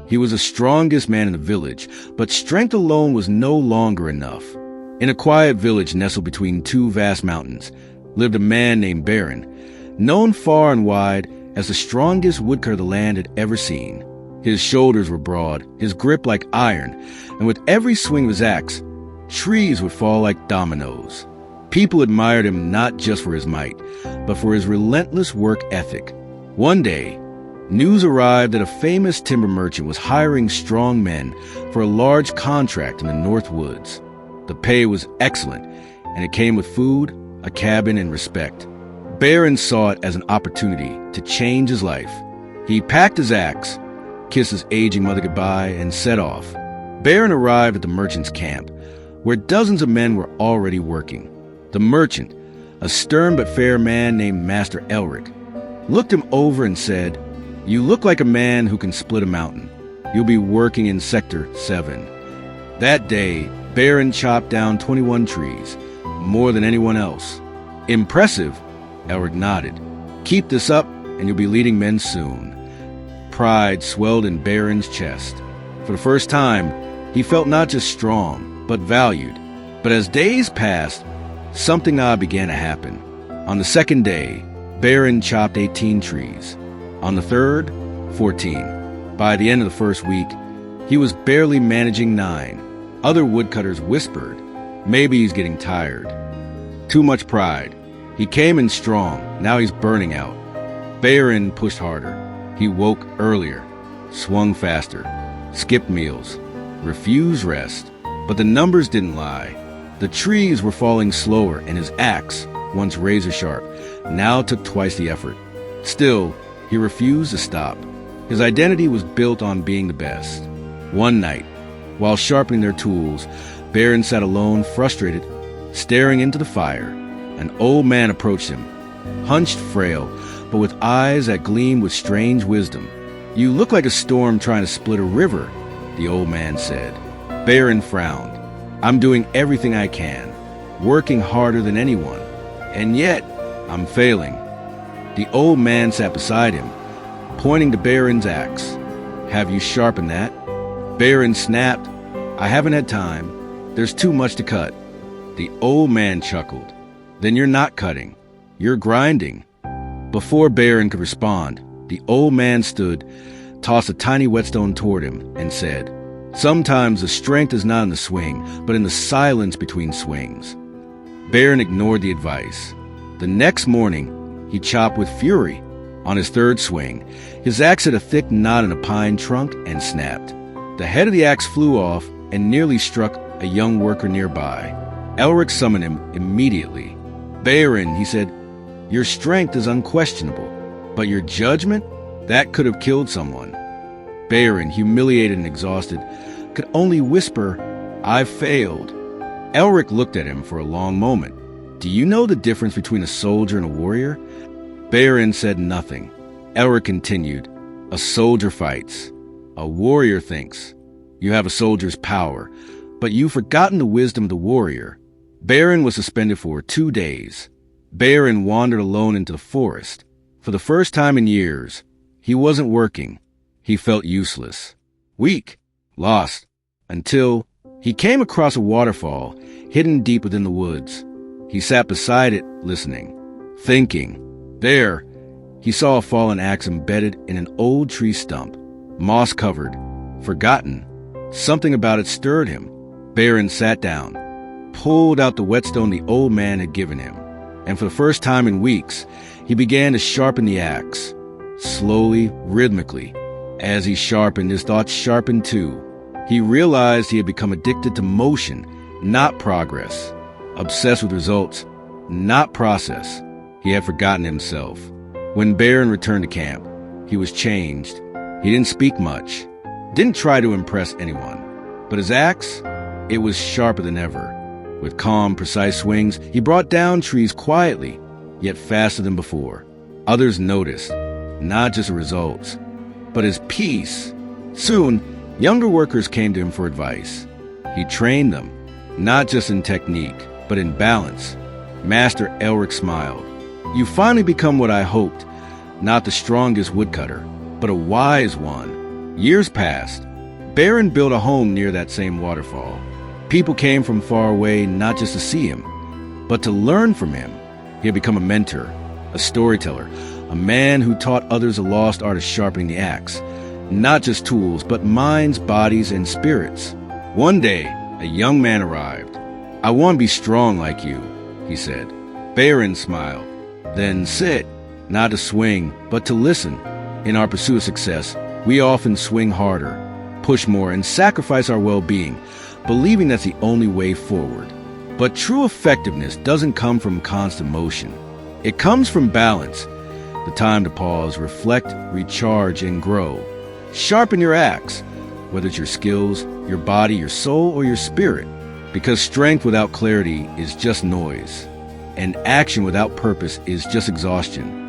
He was the strongest man in the village, but strength alone was no longer enough. In a quiet village nestled between two vast mountains lived a man named Baron, known far and wide as the strongest woodcutter the land had ever seen. His shoulders were broad, his grip like iron, and with every swing of his axe, trees would fall like dominoes. People admired him not just for his might, but for his relentless work ethic. One day, news arrived that a famous timber merchant was hiring strong men for a large contract in the North Woods. The pay was excellent, and it came with food, a cabin, and respect. Baron saw it as an opportunity to change his life. He packed his axe, kissed his aging mother goodbye, and set off. Baron arrived at the merchant's camp, where dozens of men were already working. The merchant, a stern but fair man named Master Elric, looked him over and said, "You look like a man who can split a mountain. You'll be working in Sector 7. That day, Baron chopped down 21 trees, more than anyone else. Impressive, Elric nodded. Keep this up, and you'll be leading men soon. Pride swelled in Baron's chest. For the first time, he felt not just strong, but valued. But as days passed, something odd began to happen. On the second day, Baron chopped 18 trees. On the third, 14. By the end of the first week, he was barely managing 9. Other woodcutters whispered, maybe he's getting tired. Too much pride. He came in strong, now he's burning out. Baron pushed harder. He woke earlier, swung faster, skipped meals, refused rest. But the numbers didn't lie. The trees were falling slower, and his axe, once razor sharp, now took twice the effort. Still, he refused to stop. His identity was built on being the best. One night, while sharpening their tools, Baron sat alone, frustrated, staring into the fire. An old man approached him, hunched, frail, but with eyes that gleamed with strange wisdom. "You look like a storm trying to split a river," the old man said. Baron frowned. "I'm doing everything I can, working harder than anyone, and yet I'm failing." The old man sat beside him, pointing to Baron's axe. "Have you sharpened that?" Baron snapped, "I haven't had time. There's too much to cut." The old man chuckled. "Then you're not cutting. You're grinding." Before Baron could respond, the old man stood, tossed a tiny whetstone toward him, and said, "Sometimes the strength is not in the swing, but in the silence between swings." Baron ignored the advice. The next morning, he chopped with fury. On his third swing, his axe hit a thick knot in a pine trunk and snapped. The head of the axe flew off and nearly struck a young worker nearby. Elric summoned him immediately. "Baron," he said, "your strength is unquestionable, but your judgment, that could have killed someone." Baron, humiliated and exhausted, could only whisper, "I've failed." Elric looked at him for a long moment. "Do you know the difference between a soldier and a warrior?" Baron said nothing. Elric continued, "A soldier fights. A warrior thinks. You have a soldier's power, but you've forgotten the wisdom of the warrior." Baron was suspended for 2 days. Baron wandered alone into the forest. For the first time in years, he wasn't working. He felt useless, weak, lost, until he came across a waterfall hidden deep within the woods. He sat beside it, listening, thinking. There, he saw a fallen axe embedded in an old tree stump, moss-covered, forgotten. Something about it stirred him. Baron sat down, pulled out the whetstone the old man had given him, and for the first time in weeks, he began to sharpen the axe, slowly, rhythmically. As he sharpened, his thoughts sharpened too. He realized he had become addicted to motion, not progress, obsessed with results, not process. He had forgotten himself. When Baron returned to camp, he was changed. He didn't speak much, didn't try to impress anyone. But his axe, it was sharper than ever. With calm, precise swings, he brought down trees quietly, yet faster than before. Others noticed, not just the results, but his peace. Soon, younger workers came to him for advice. He trained them, not just in technique, but in balance. Master Elric smiled. "You finally become what I hoped, not the strongest woodcutter, but a wise one. Years passed. Barron built a home near that same waterfall. People came from far away not just to see him, but to learn from him. He had become a mentor, a storyteller, a man who taught others the lost art of sharpening the axe. Not just tools, but minds, bodies, and spirits. One day, a young man arrived. "I want to be strong like you," he said. Barron smiled. "Then sit, not to swing, but to listen. In our pursuit of success, we often swing harder, push more, and sacrifice our well-being, believing that's the only way forward. But true effectiveness doesn't come from constant motion. It comes from balance, the time to pause, reflect, recharge, and grow. Sharpen your axe, whether it's your skills, your body, your soul, or your spirit, because strength without clarity is just noise, and action without purpose is just exhaustion.